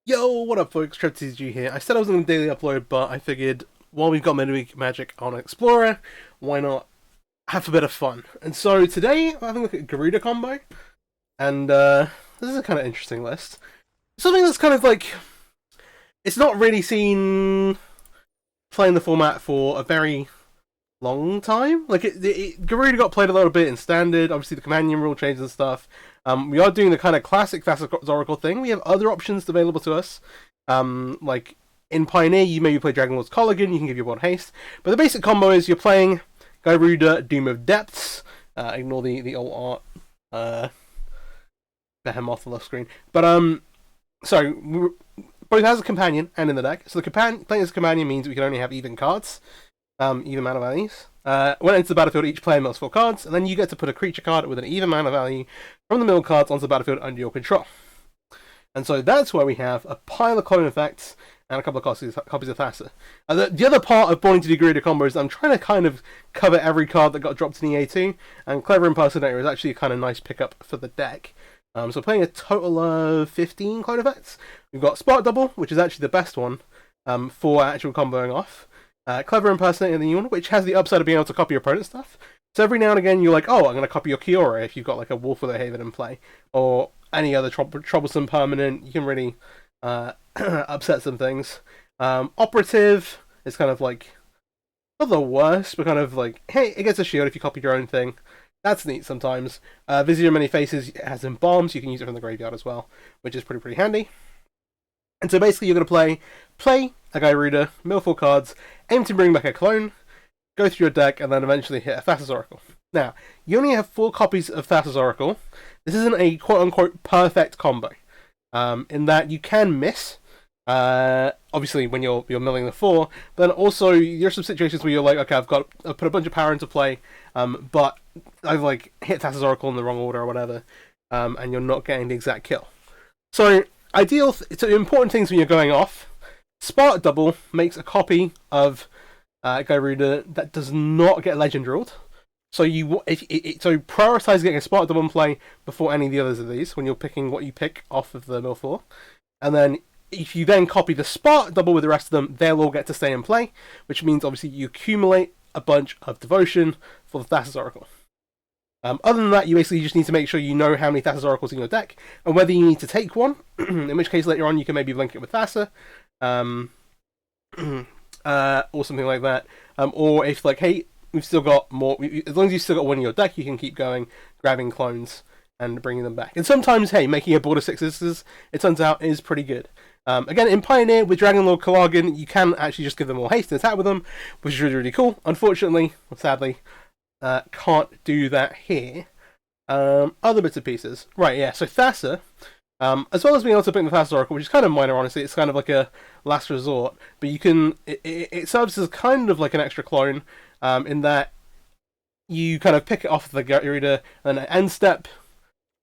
Yo, what up folks, TG here. I said I was going to daily upload, but I figured while we've got midweek magic on Explorer, why not have a bit of fun? And so today, I'm having a look at Gyruda combo, and this is a kind of interesting list. Something that's kind of like, it's not really seen playing the format for a very long time. Like, Gyruda got played a little bit in Standard, obviously the companion rule changes and stuff. We are doing the kind of classic Thoracle thing. We have other options available to us. Like, in Pioneer, you maybe play Dragon Lord's Colligan, you can give your board haste. But the basic combo is you're playing Gyruda, Doom of Depths. Ignore the old art. Behemoth on the screen. But, so, both has a companion and in the deck. So the playing as a companion means we can only have even cards. Even mana values. When it enters the battlefield, each player mills 4 cards, and then you get to put a creature card with an even mana value from the mill cards onto the battlefield under your control. And so that's where we have a pile of clone effects and a couple of copies of Thassa. The other part of wanting to do Gyruda combos is I'm trying to kind of cover every card that got dropped in EA2, and Clever Impersonator is actually a kind of nice pickup for the deck. So playing a total of 15 clone effects. We've got Spark Double, which is actually the best one for actual comboing off. Clever Impersonator, the new one, which has the upside of being able to copy your opponent's stuff. So every now and again you're like, oh, I'm going to copy your Kiora if you've got like a Wolf of the Haven in play, or any other troublesome permanent. You can really upset some things. Operative is kind of like, not the worst, but kind of like, hey, it gets a shield if you copy your own thing. That's neat sometimes. Vizier Many Faces has Embalms, you can use it from the graveyard as well, which is pretty handy. And so basically you're going to play a Gyruda, mill 4 cards, aim to bring back a clone, go through your deck, and then eventually hit a Thoracle. Now, you only have 4 copies of Thoracle. This isn't a quote-unquote perfect combo, in that you can miss, obviously when you're milling the 4, but then also there's some situations where you're like, okay, I've put a bunch of power into play, but I've like hit Thoracle in the wrong order or whatever, and you're not getting the exact kill. So, so important things when you're going off. Spark Double makes a copy of Gyruda that does not get legend ruled. So so prioritize getting a Spark Double in play before any of the others of these when you're picking what you pick off of the mill 4. And then if you then copy the Spark Double with the rest of them, they'll all get to stay in play, which means obviously you accumulate a bunch of devotion for the Thoracle. Other than that, you basically just need to make sure you know how many Oracles in your deck, and whether you need to take one, in which case later on you can maybe link it with Thassa, or something like that. Or if like, hey, we've still got more, as long as you've still got one in your deck, you can keep going, grabbing clones, and bringing them back. And sometimes, hey, making a board of 6/6s, it turns out, is pretty good. Again, in Pioneer, with Dragon Lord Colligan, you can actually just give them all haste and attack with them, which is really, really cool. Unfortunately, or sadly, can't do that here. Other bits and pieces. Right, yeah, so Thassa, as well as being able to pick the Thoracle, which is kind of minor, honestly, it's kind of like a last resort, but you can, it serves as kind of like an extra clone, in that you kind of pick it off the Gyruda, and at end step,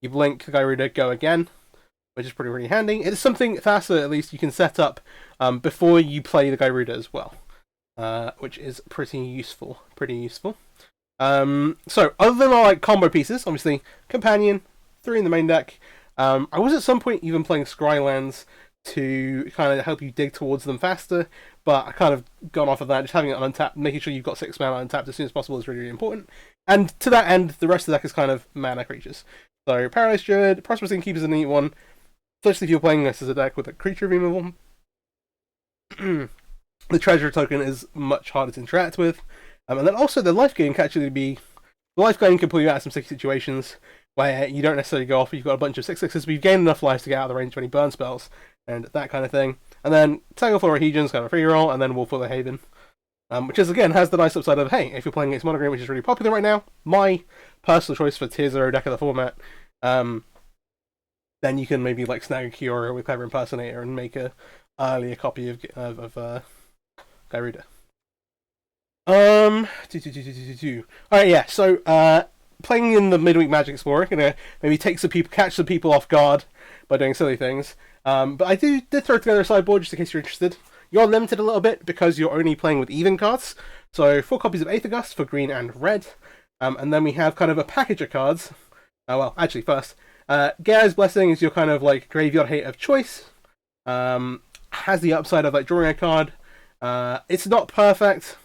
you blink Gyruda, go again, which is pretty handy. It's something, Thassa, at least, you can set up before you play the Gyruda as well, which is pretty useful. So, other than our like combo pieces, obviously, Companion, 3 in the main deck. I was at some point even playing Scrylands to kind of help you dig towards them faster, but I kind of gone off of that. Just having it untapped, making sure you've got 6 mana untapped as soon as possible is really important. And to that end, the rest of the deck is kind of mana creatures. So, Paradise Druid, Prosperous Innkeeper is a neat one, especially if you're playing this as a deck with a creature removal. The Treasure token is much harder to interact with. And then also the life gain can actually be... The life gain can pull you out of some sticky situations where you don't necessarily go off, you've got a bunch of 6/6s, but you've gained enough lives to get out of the range of any burn spells, and that kind of thing. And then Tangleful Rehesion's kind of a free roll, and then Wolf of the Haven. Which is, again, has the nice upside of, hey, if you're playing against Monogram, which is really popular right now, my personal choice for Tier 0 deck of the format, then you can maybe like snag a Kiora with Clever Impersonator and make a earlier copy of Gyruda. Alright, yeah, so, playing in the midweek Magic Explorer, gonna maybe catch some people off guard by doing silly things. But I did throw together a sideboard just in case you're interested. You're limited a little bit because you're only playing with even cards. So 4 copies of Aethergust for green and red. And then we have kind of a package of cards. Well, actually first, Gaea's Blessing is your kind of like graveyard hate of choice. Has the upside of like drawing a card. It's not perfect,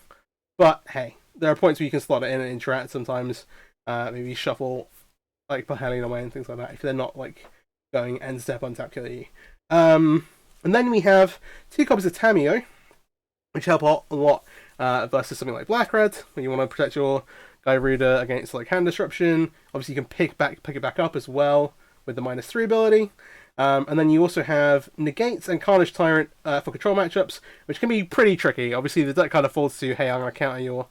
but hey, there are points where you can slot it in and interact sometimes. Maybe shuffle like Pahelion away and things like that if they're not like going end step untap kill you. And then we have 2 copies of Tamiyo, which help a lot versus something like Black Red, when you want to protect your Gyruda against like hand disruption. Obviously, you can pick it back up as well with the -3 ability. And then you also have Negates and Carnage Tyrant for control matchups, which can be pretty tricky. Obviously, the deck kind of falls to, hey, I'm going to counter your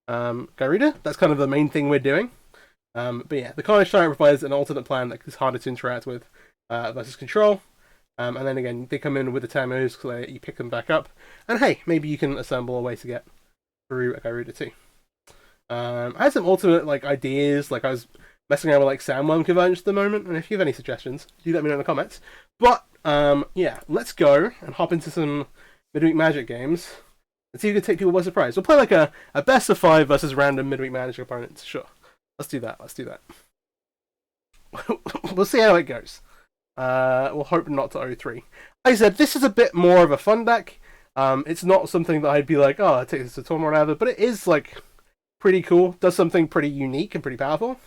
Gyruda. That's kind of the main thing we're doing. But yeah, the Carnage Tyrant provides an alternate plan that is harder to interact with versus control. And then again, they come in with the Tamos, so you pick them back up. And hey, maybe you can assemble a way to get through a Gyruda too. I had some alternate like ideas, like I was messing around with like Sandworm Convergence at the moment, and if you have any suggestions, do let me know in the comments. But yeah, let's go and hop into some midweek Magic games and see who can take people by surprise. We'll play like a best of 5 versus random midweek Magic opponents. Sure, let's do that. We'll see how it goes. We'll hope not to 0-3. Like I said, this is a bit more of a fun deck. It's not something that I'd be like, oh, I take this to tournament or whatever, but it is like pretty cool. Does something pretty unique and pretty powerful.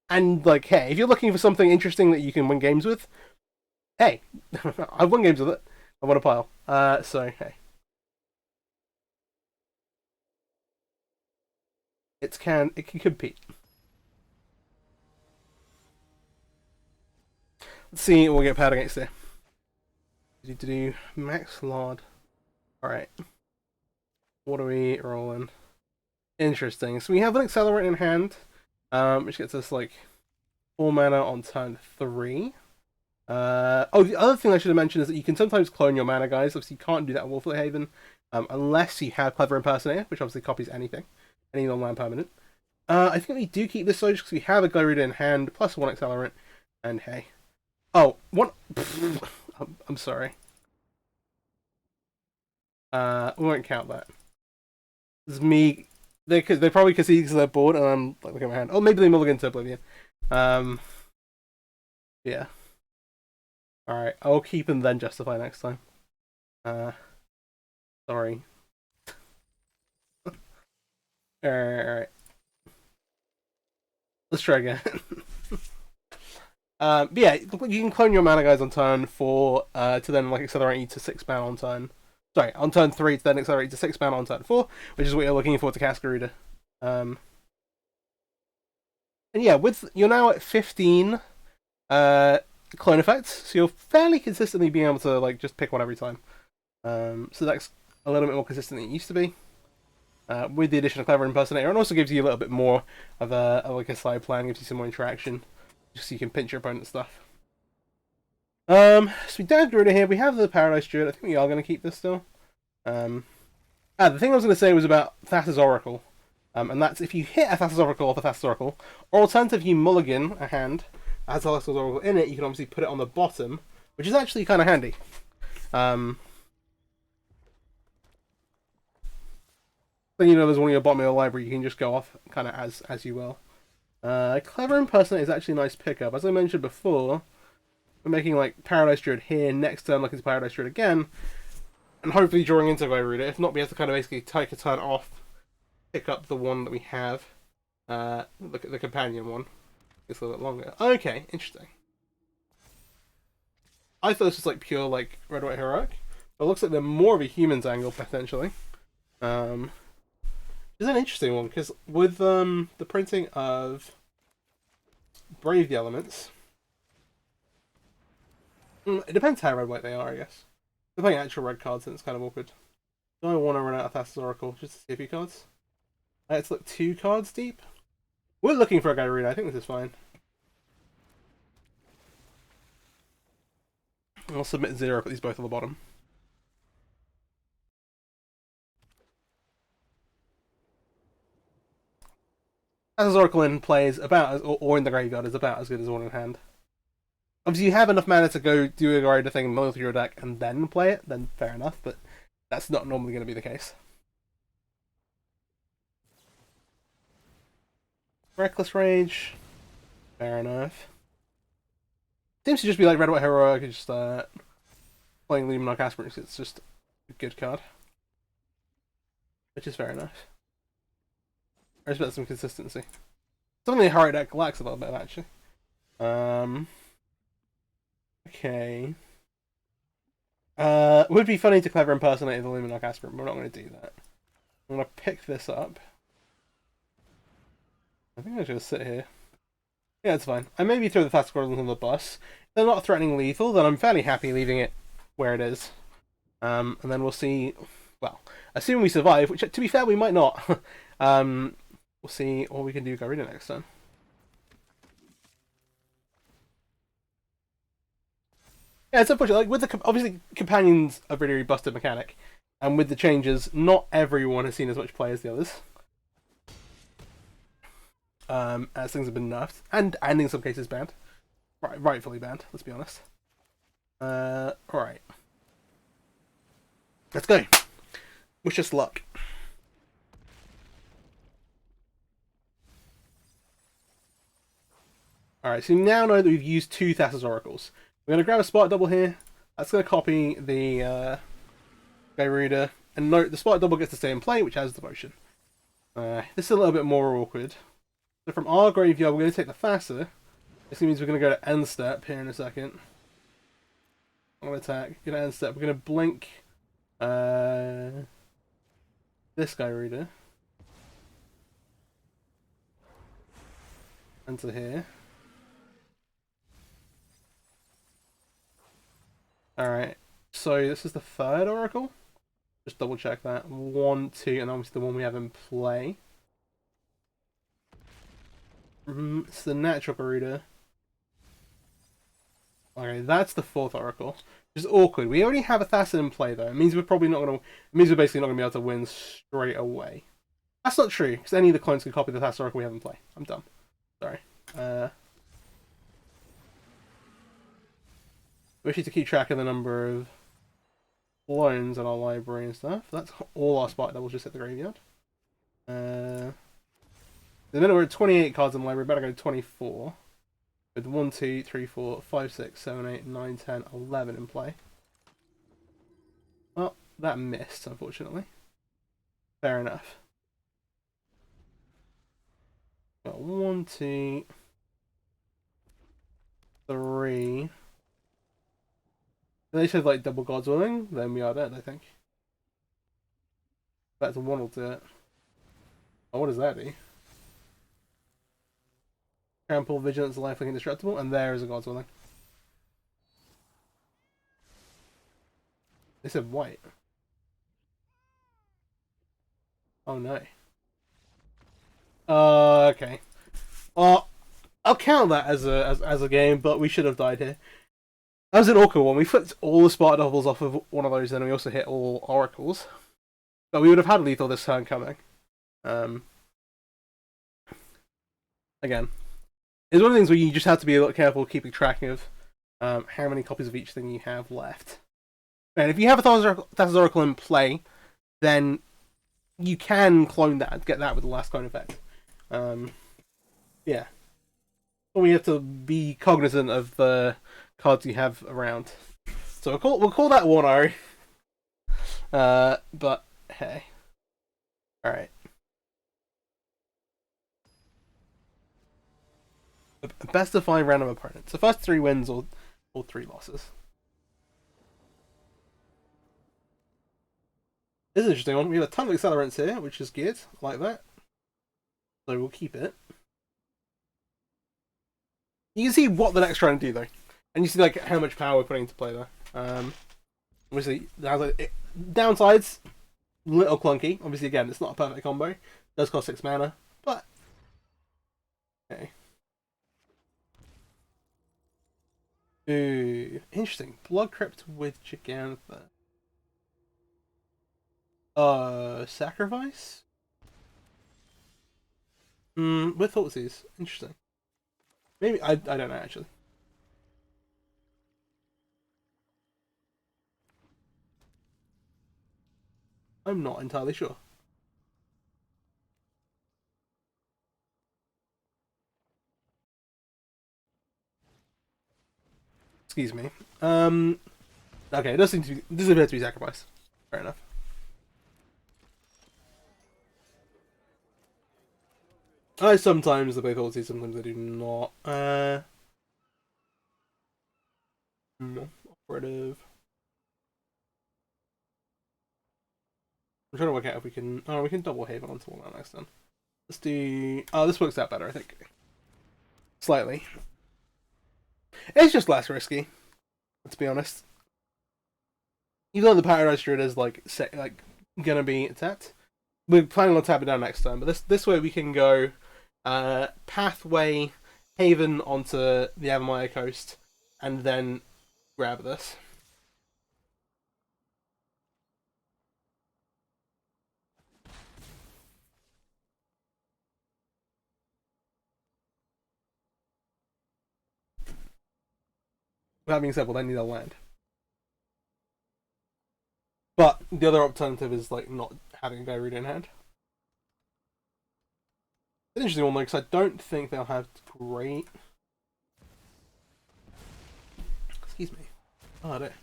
And like, hey, if you're looking for something interesting that you can win games with, hey, I've won games with it. I won a pile. So hey, it can compete. Let's see what we'll get paired against there. Do Max Lord. Alright. What are we rolling? Interesting. So we have an Accelerant in hand, which gets us like 4 mana on turn 3. Oh, the other thing I should have mentioned is that you can sometimes clone your mana, guys. Obviously, you can't do that in Wolflet Haven, unless you have Clever Impersonator, which obviously copies anything, any non-land permanent. I think we do keep this though, just because we have a Gyruda in hand, plus 1 Accelerant, and hey. Oh, one. I'm sorry. We won't count that. This is me. They probably concede because they're bored, and I'm like looking at my hand. Oh, maybe they mulligan to Oblivion. Yeah. All right, I'll keep and then justify next time. Sorry. All right. Let's try again. But yeah, you can clone your mana guys on turn 4 to then like accelerate you to 6 mana on turn. Sorry, on turn 3 to then accelerate to 6 mana on turn 4, which is what you're looking for to cast Gyruda. And yeah, you're now at 15 clone effects, so you're fairly consistently being able to like just pick one every time. So that's a little bit more consistent than it used to be. With the addition of Clever Impersonator, and also gives you a little bit more of a side plan, gives you some more interaction, just so you can pinch your opponent's stuff. So we don't have Gyruda here. We have the Paradise Druid. I think we are going to keep this still. The thing I was going to say was about Thassa's Oracle. And that's if you hit a Thassa's Oracle off a Thassa's Oracle, or alternatively you mulligan a hand that has a Thassa's Oracle in it, you can obviously put it on the bottom, which is actually kind of handy. Then you know there's one in your bottom of your library, you can just go off kind of as you will. Clever Impersonator is actually a nice pickup. As I mentioned before, we're making like Paradise Druid here, next turn looking to Paradise Druid again, and hopefully drawing into Gyruda. If not, we have to kind of basically take a turn off, pick up the one that we have, the companion one. It's a little bit longer. Okay, interesting. I thought this was like pure like Red White Heroic, but it looks like they're more of a humans angle potentially. It's an interesting one because with the printing of Brave the Elements, it depends how red white they are, I guess. If they're playing actual red cards, then it's kind of awkward. Do I want to run out of Thassa's Oracle just to see a few cards? Let's look 2 cards deep. We're looking for a Gyruda. I think this is fine. I'll submit 0, put these both on the bottom. Thassa's Oracle in play is about as, or in the graveyard is about as good as one in hand. Obviously, you have enough mana to go do a Gyruda thing, mull through your deck, and then play it, then fair enough, but that's not normally going to be the case. Reckless Rage, fair enough. Seems to just be like Red White Heroic, just playing Luminarch Aspirant, it's just a good card. Which is very nice. I expect some consistency. Something the hard deck lacks a little bit, actually. Okay. It would be funny to Clever Impersonator the Luminarch Aspirant, but we're not going to do that. I'm going to pick this up. I think I should just sit here. Yeah, it's fine. I maybe throw the fast squirrels on the bus. If they're not threatening lethal, then I'm fairly happy leaving it where it is. And then we'll see. Well, assuming we survive, which to be fair we might not. We'll see what we can do Gyruda next time. Yeah, it's unfortunate. Like with the obviously companions a really busted mechanic, and with the changes, not everyone has seen as much play as the others. As things have been nerfed, and in some cases banned. Rightfully banned, let's be honest. Alright. Let's go. Wish us luck. Alright, so now know that we've used 2 Thassa's Oracles. We're going to grab a Spark Double here. That's going to copy the Gyruda. And note, the Spark Double gets to stay in play, which has devotion. This is a little bit more awkward. So from our graveyard, we're going to take the Thassa. This means we're going to go to end step here in a second. On attack, going to end step. We're going to blink this Gyruda into here. Alright, so this is the 3rd Oracle. Just double check that. 1, 2, and obviously the one we have in play. It's the natural Gyruda. Okay, that's the 4th Oracle. Which is awkward. We already have a Thassa in play though. It means we're probably not gonna. It means we're basically not gonna be able to win straight away. That's not true, because any of the clones can copy the Thassa Oracle we have in play. I'm dumb. Sorry. We need to keep track of the number of clones in our library and stuff. That's all our Spark Doubles just hit the graveyard. The minute we're at 28 cards in the library, better go to 24. With 1, 2, 3, 4, 5, 6, 7, 8, 9, 10, 11 in play. Well, that missed, unfortunately. Fair enough. Got 1, 2, 3. They said like double God's Willing, then we are dead, I think. That's a 1 will do it. Oh, what does that do? Trample, Vigilance, Lifelink, Indestructible, and there is a God's Willing. They said white. Oh no. Okay. I'll count that as a game, but we should have died here. That was an awkward one. We flipped all the Spark Doubles off of one of those, and we also hit all Oracles. But we would have had lethal this turn coming. Again, it's one of the things where you just have to be a little careful keeping track of how many copies of each thing you have left. And if you have a Thassa's Oracle in play, then you can clone that, get that with the last clone effect. Yeah. But we have to be cognizant of the cards you have around. So we'll call that 1-0. But hey. Alright. Best of 5 random opponents. So first 3 wins or 3 losses. This is an interesting one. We have a ton of accelerants here, which is good. I like that. So we'll keep it. You can see what the deck's trying to do though. And you see like how much power we're putting into play there. Obviously, downsides, little clunky. Obviously, again, it's not a perfect combo. It does cost 6 mana, but okay. Ooh, interesting. Blood Crypt with Gigantha. Sacrifice? With Thoughtseize. Interesting. Maybe, I don't know actually. I'm not entirely sure. Excuse me. Okay, it does seem to be, does appear to be sacrificed. Fair enough. I sometimes play Thoughtseize, sometimes I do not. Operative. I'm trying to work out if we can. Oh, we can double Haven onto all that next turn. Let's do. Oh, this works out better, I think. Slightly. It's just less risky. Let's be honest. Even though the Paradise Druid is like gonna be tapped, we're planning on tapping down next turn. But this way we can go Pathway Haven onto the Avamaya coast, and then grab this. That being said, we'll then need a land. But the other alternative is like not having a Gyruda in hand. It's an interesting one though, because I don't think they'll have great. Excuse me. Oh, I don't.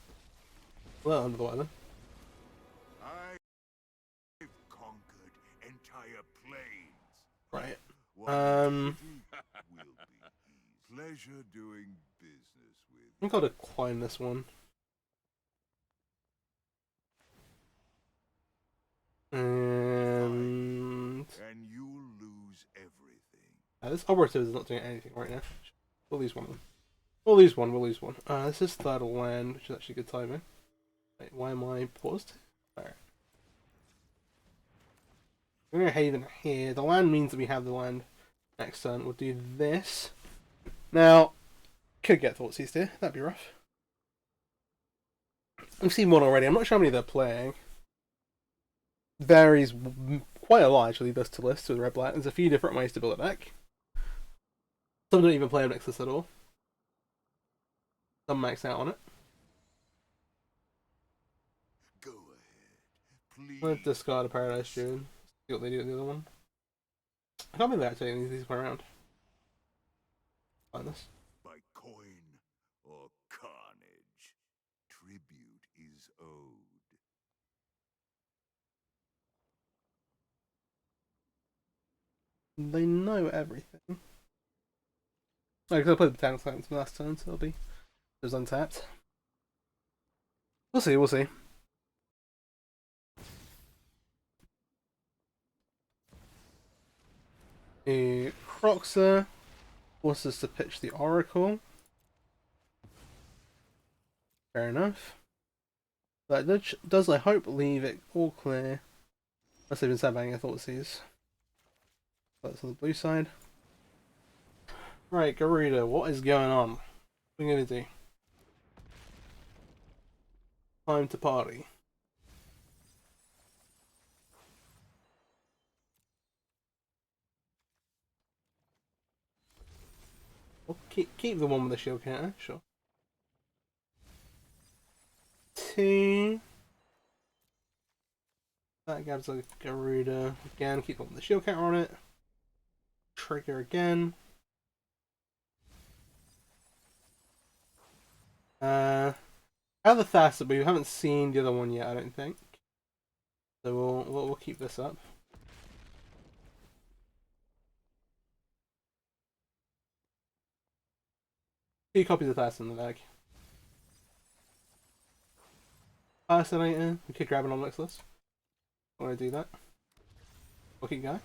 Well, under the weather. I've conquered entire plains. Right. Will be pleasure doing business with. I think I'll decline this one. And you'll lose everything. This operative is not doing anything right now. We'll lose one of them. We'll lose one. This is third land, which is actually good timing. Wait, why am I paused? Alright. We're going to Haven here. The land means that we have the land next turn. We'll do this. Now, could get Thoughtseize here. That'd be rough. I've seen one already. I'm not sure how many they're playing. Varies quite a lot, actually, this to list with red black. There's a few different ways to build a deck. Some don't even play Nexus at all. Some max out on it. Go ahead, please. I'm gonna discard a Paradise Druid. See what they do with the other one. I can't believe they're actually using these around. Find this. By coin or carnage, tribute is owed. They know everything. Oh, because I played the Tank Silence last turn, so it was untapped. We'll see, we'll see. A Croxer forces us to pitch the Oracle. Fair enough. But that does, I hope, leave it all clear. Unless they've been sandbagging, I thought it sees. That's on the blue side. Right, Gyruda, what is going on? What are we gonna do? Time to party. We'll keep the one with the shield counter, sure. 2. That gives a Gyruda. Again, keep the one with the shield counter on it. Trigger again. Have the Thas, but we haven't seen the other one yet, I don't think. So we'll keep this up. Two copies of Thas in the bag. Impersonator, we could grab an on next list. I want to do that. We'll keep going.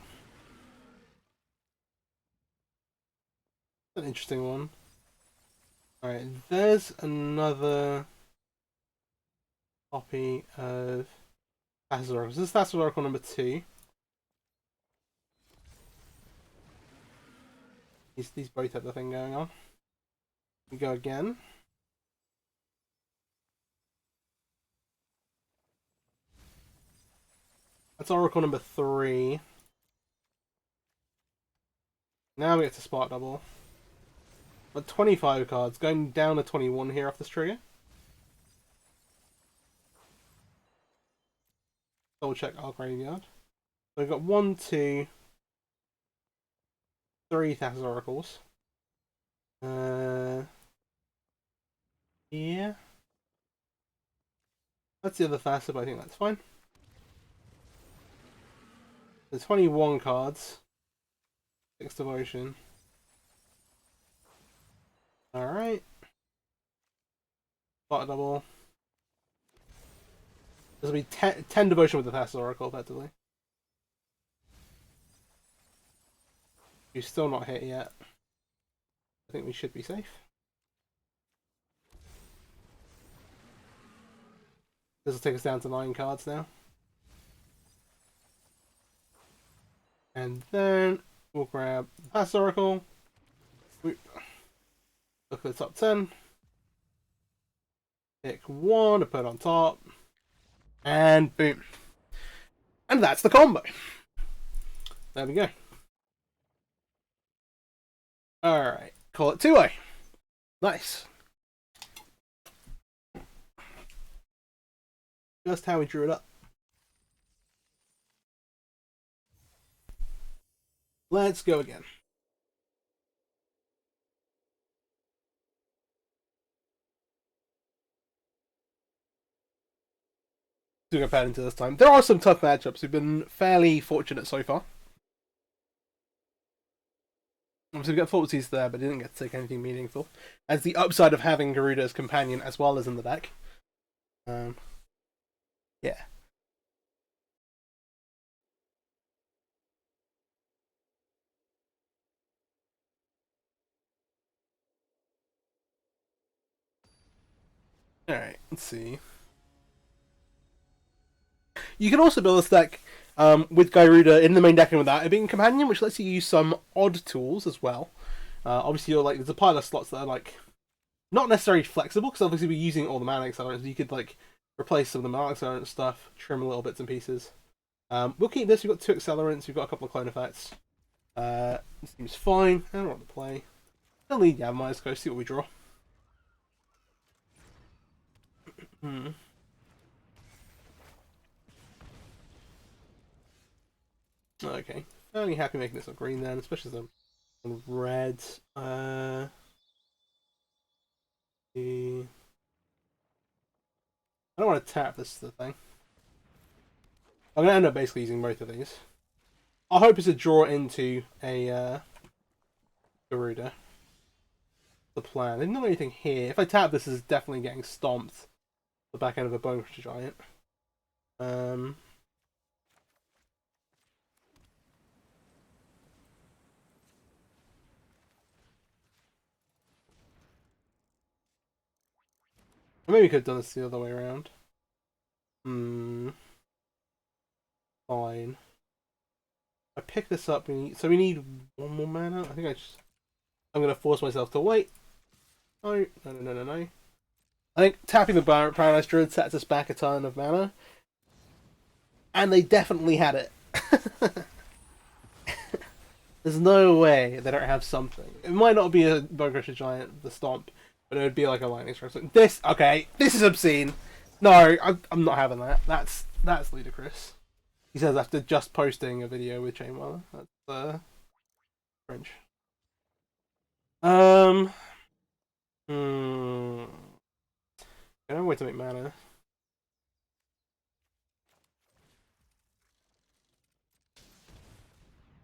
An interesting one. Alright, there's another copy of Thassa's Oracle. This is Thassa's Oracle number 2. These both have the thing going on. We go again. That's Oracle number 3. Now we get to Spark Double. But 25 cards, going down to 21 here off this trigger. Double check our graveyard. So we've got 1, 2, 3 Thassa's Oracles. Yeah. That's the other faster, but I think that's fine. There's 21 cards. 6 devotion. Alright. Spot double. This will be 10 devotion with the fast Thoracle, effectively. You're still not hit yet. I think we should be safe. This will take us down to 9 cards now. And then we'll grab the fast Thoracle. Look at the top 10. Pick one to put on top. And boom. And that's the combo. There we go. Alright. Call it 2-way. Nice. Just how we drew it up. Let's go again. To go pad into this time. There are some tough matchups. We've been fairly fortunate so far. Obviously we got Forties there, but didn't get to take anything meaningful. As the upside of having Gyruda as companion as well as in the deck. Yeah. Alright, let's see. You can also build this deck with Gyruda in the main deck and without it being companion, which lets you use some odd tools as well. Obviously, you're like there's a pile of slots that are like not necessarily flexible because obviously we're using all the mana accelerants. You could like replace some of the mana accelerant stuff, trim a little bits and pieces. We'll keep this. We've got 2 accelerants. We've got a couple of clone effects. This seems fine. I don't want to play. I'll lead Yavimai's Coast. See what we draw. Okay, fairly happy making this on green then, especially some on red. I don't want to tap this thing. I'm going to end up basically using both of these. Our hope is to draw into a Gyruda. The plan. There's not anything here. If I tap this, is definitely getting stomped. The back end of a Bone Crusher Giant. Maybe we could have done this the other way around. Fine. I pick this up. So we need 1 more mana. I think I'm gonna force myself to wait. No. I think tapping the Paradise Druid sets us back a ton of mana. And they definitely had it. There's no way they don't have something. It might not be a Bone Crusher Giant, the Stomp, but it would be like a Lightning Strike. This is obscene. No, I'm not having that. That's ludicrous. He says after just posting a video with Chainwell. That's French. I don't wait to make mana.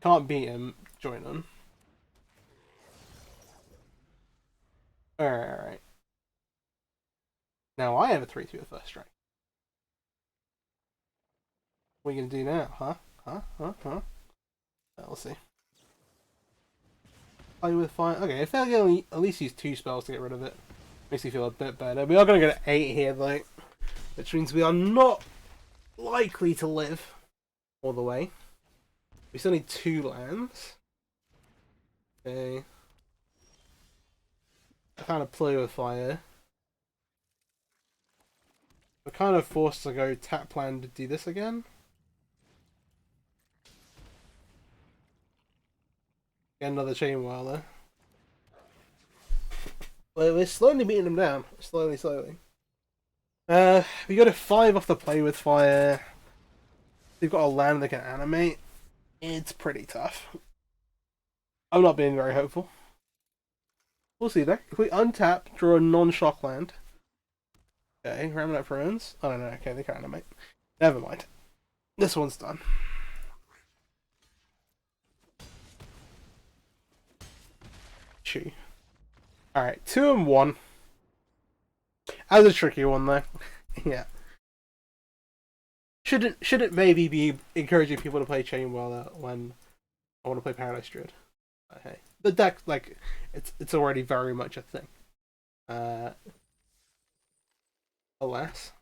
Can't beat him. Join him. Alright. Now I have a 3-2 with first strike. What are you gonna do now? Huh? We'll see. Play with fire. Okay, I feel like I at least use 2 spells to get rid of it. Makes me feel a bit better. We are gonna get an 8 here though, which means we are not likely to live all the way. We still need 2 lands. Okay. I found a play with fire. We're kind of forced to go tap plan to do this again. Get another Chain Whirler. Well, we're slowly beating them down. Slowly. We got a 5 off the play with fire. We've got a land that can animate. It's pretty tough. I'm not being very hopeful. We'll see though. If we untap, draw a non-shock land. Okay, Ramming Up Ruins. Oh no, okay, they can't animate. Never mind. This one's done. Chew. Alright, 2 and 1. That was a tricky one though. Yeah. Shouldn't maybe be encouraging people to play Chain Whirler when I want to play Paradise Druid. But hey. The deck, like, it's already very much a thing. Alas.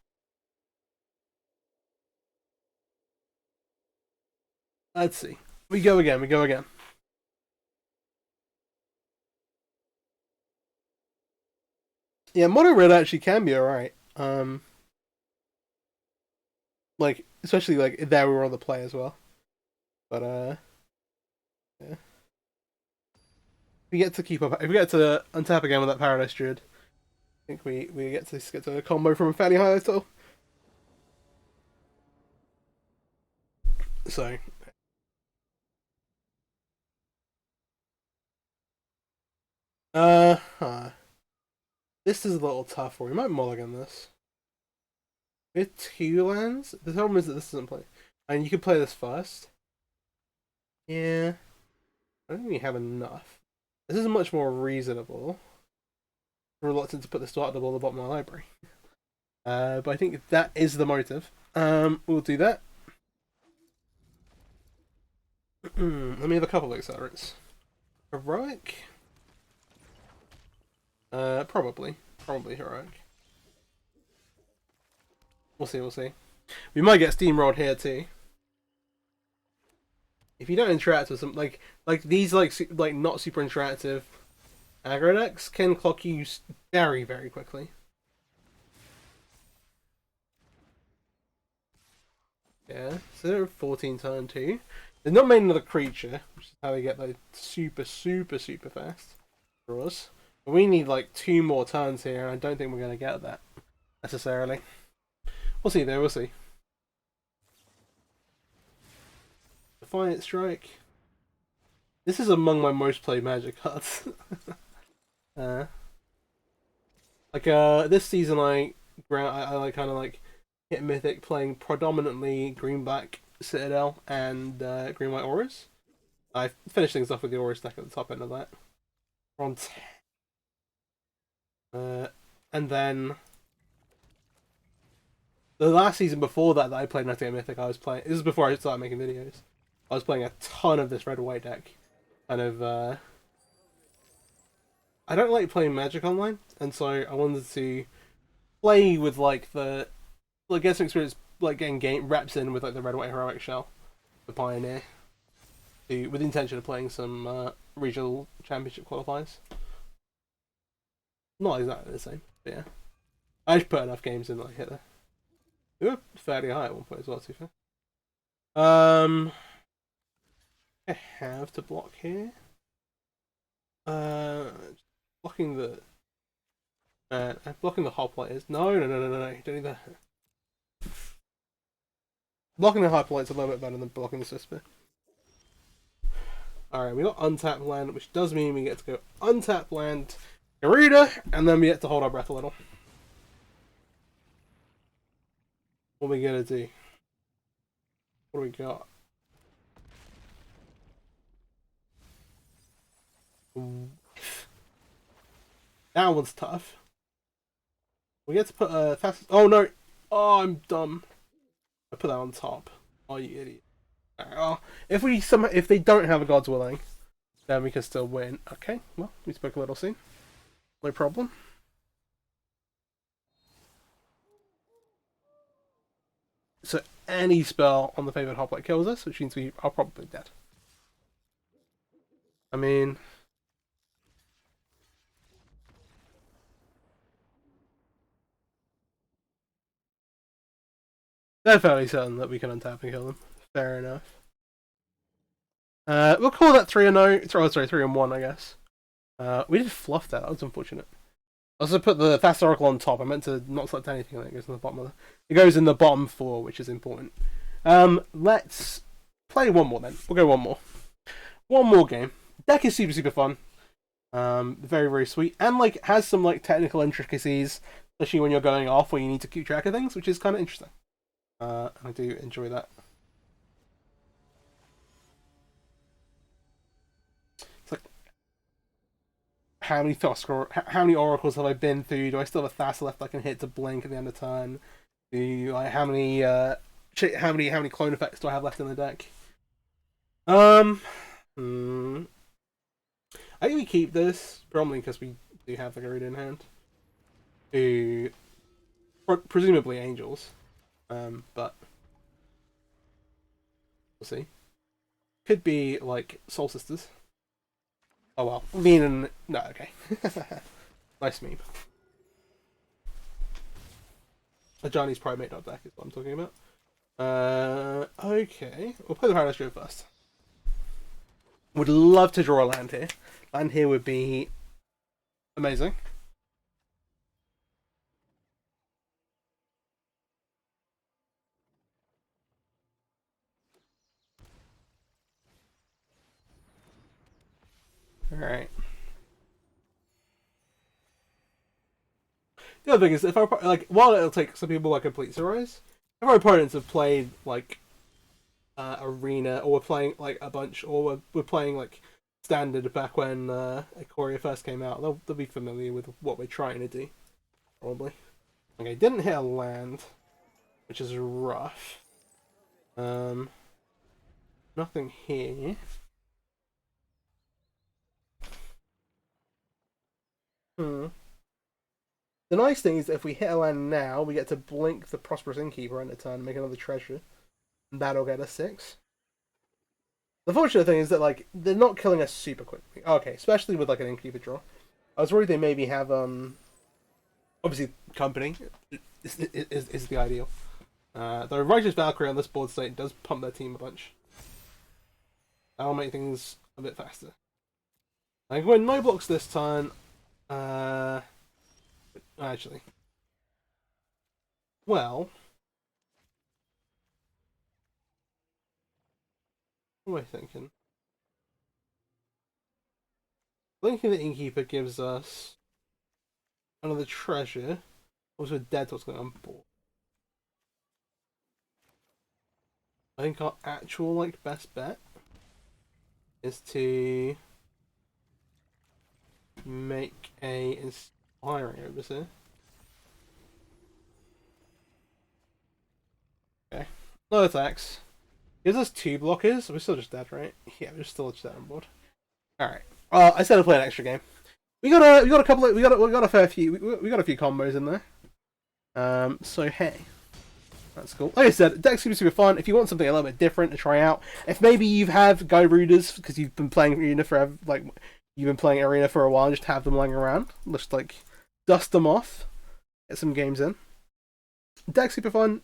Let's see. We go again. Yeah, Mono Red actually can be alright. Like, especially like there we were on the play as well. But yeah. If we get to keep up, if we get to untap again with that Paradise Druid, I think we get to a combo from a fairly high total. So this is a little tougher. We might mulligan this. We have 2 lands. The problem is that this doesn't play. And you could play this first. Yeah. I don't think we have enough. This is much more reasonable. I'm reluctant to put this dot at the bottom of my library. But I think that is the motive. We'll do that. Let me have a couple of accelerates. Heroic? Probably. Probably heroic. We'll see. We might get steamrolled here too. If you don't interact with some like these like not super interactive aggro decks can clock you very, very quickly. Yeah, so they're 14 turn 2. They're not made another creature, which is how they get like super fast for us. But we need like 2 more turns here, and I don't think we're gonna get that necessarily. We'll see though, we'll see. Defiant Strike. This is among my most played Magic cards. This season I like kind of like hit Mythic playing predominantly green black Citadel and green white Auras. I finished things off with the Auras deck at the top end of that. We're on 10. And then the last season before that I played Mythic Mythic, I was playing. This is before I started making videos. I was playing a ton of this red white deck. Kind of. I don't like playing Magic online, and so I wanted to play with like get some experience, like getting game reps in with like the red white heroic shell, the Pioneer, with the intention of playing some regional championship qualifiers. Not exactly the same, but yeah. I just put enough games in that I hit there. We were fairly high at one point as well, to be fair. I have to block here. Blocking the hoplites. No, don't need that. Blocking the hoplites a little bit better than blocking the Swispy. Alright, we got untapped land, which does mean we get to go untapped land, Gyruda, and then we get to hold our breath a little. What are we gonna do? What do we got? That one's tough. We get to put a fast. Oh no! Oh, I'm dumb. I put that on top. Oh, you idiot! Oh, if they don't have a God's Willing, then we can still win. Okay, well, we spoke a little soon. No problem. So any spell on the favorite hoplite kills us, which means we are probably dead. I mean, they're fairly certain that we can untap and kill them. Fair enough. We'll call that 3-0. Oh, sorry, 3-1, I guess. We did fluff that. That was unfortunate. I also put the fast Thoracle on top. I meant to not select anything, and it goes in the bottom of the. It goes in the bottom 4, which is important. Let's play one more then. We'll go one more. One more game. Deck is super fun. Very sweet, and like has some like technical intricacies especially when you're going off where you need to keep track of things, which is kind of interesting. I do enjoy that. It's like, how many oracles have I been through? Do I still have a Thassa left I can hit to blink at the end of turn? How many clone effects do I have left in the deck? I think we keep this probably because we do have the Gyruda in hand. Presumably angels, but we'll see. Could be like Soul Sisters. Oh well, no, okay. Nice meme. A Johnny's Primate deck is what I'm talking about. Okay, we'll play the Paradise Druid first. Would love to draw a land here. Land here would be amazing. Alright. The other thing is, if our while it'll take some people like complete Zeros, if our opponents have played like Arena, or we're playing like a bunch, or we're playing like Standard back when Ikoria first came out, they'll be familiar with what we're trying to do, probably. Okay, didn't hit a land, which is rough. Nothing here. The nice thing is that if we hit a land now, we get to blink the Prosperous Innkeeper end of turn and make another treasure. And that'll get us 6. The fortunate thing is that like they're not killing us super quickly. Okay, especially with like an Innkeeper draw. I was worried they maybe have obviously company is the ideal. The Righteous Valkyrie on this board state does pump their team a bunch. That'll make things a bit faster. I go in no blocks this turn. Actually, well, what am I thinking? Blinking the Innkeeper gives us another treasure. Also, dead what's going on board. I think our actual like best bet is to make a Inspiring Overseer. Okay. No attacks. Gives us 2 blockers. We're still just dead, right? Yeah, we're still just dead on board. Alright. I said I'd play an extra game. We got a fair few we got a few combos in there. So hey. That's cool. Like I said, deck's gonna be super fun. If you want something a little bit different to try out, if maybe you have Gyrudas because you've been playing Arena forever, like you've been playing Arena for a while, just have them lying around. Just like dust them off, get some games in. Deck's super fun.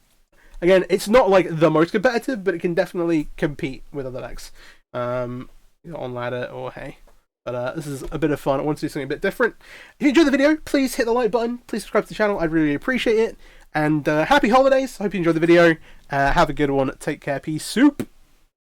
Again, it's not like the most competitive, but it can definitely compete with other decks, on ladder or hay. But this is a bit of fun. I want to do something a bit different. If you enjoyed the video, please hit the like button. Please subscribe to the channel. I'd really appreciate it. And happy holidays. I hope you enjoyed the video. Have a good one. Take care. Peace. Soup.